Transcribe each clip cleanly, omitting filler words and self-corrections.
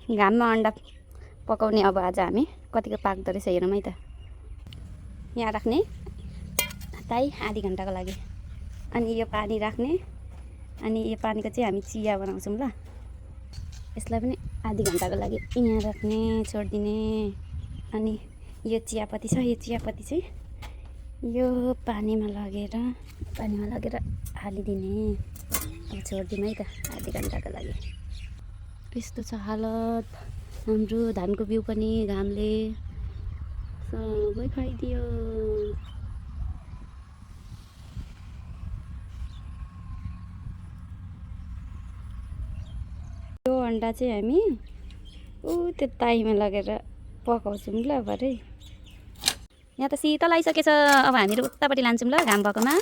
घाममा अन्डा पकाउने अब आज हामी कतिको पाक्दो रहेछ हेरौँ है त। यहाँ राख्ने ताई आधी घन्टाको लागि, अनि यो पानी राख्ने, अनि यो पानीको चाहिँ हामी चिया बनाउँछौँ ल। यसलाई पनि आधी घन्टाको लागि यहाँ राख्ने छोडिदिने। अनि यो चियापत्ती छ, यो चियापत्ती चाहिँ यो पानीमा लगेर हालिदिने। अब छोडिदिउँ है त आधी घन्टाको लागि। यस्तो छ हालत हाम्रो धानको बिउ पनि घामले सबै खाइदियो। यो अन्डा चाहिँ हामी त्यो ताईमा लगेर पकाउँछौँ ल भरे। यहाँ त शीतल आइसकेछ, अब हामीहरू उतापट्टि लान्छौँ ल घाम भएकोमा।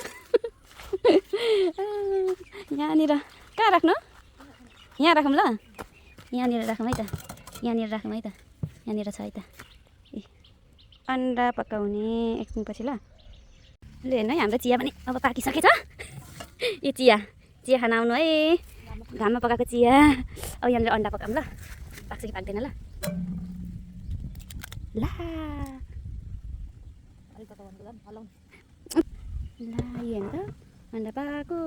यहाँनिर कहाँ राख्नु? यहाँ राखौँ ल, यहाँनिर राखौँ है त, यहाँनिर राखौँ है त, यहाँनिर छ है त। ए अन्डा पकाउने एकछिनपछि ल। ल हेर्नु है हाम्रो चिया पनि अब पाकिसकेछ। यो चिया खान आउनु है, घाममा पकाएको चिया। अब यहाँनिर अन्डा पकाऊँ ल, पाक्छ कि पाक्दैन ल। ला यो हेर्नु त अन्डा पाको,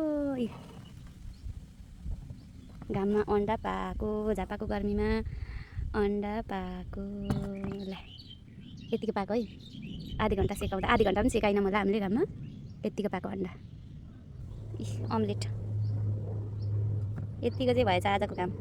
घाममा अन्डा पाको, झापाको गर्मीमा अन्डा पाको। ल यतिको पाको है, आधी घन्टा सेकाउँदा, आधी घन्टा पनि सेकाइन होला हामीले घाममा। यतिको पाको अन्डा अम्लेट, यतिको चाहिँ भएछ आजको काम।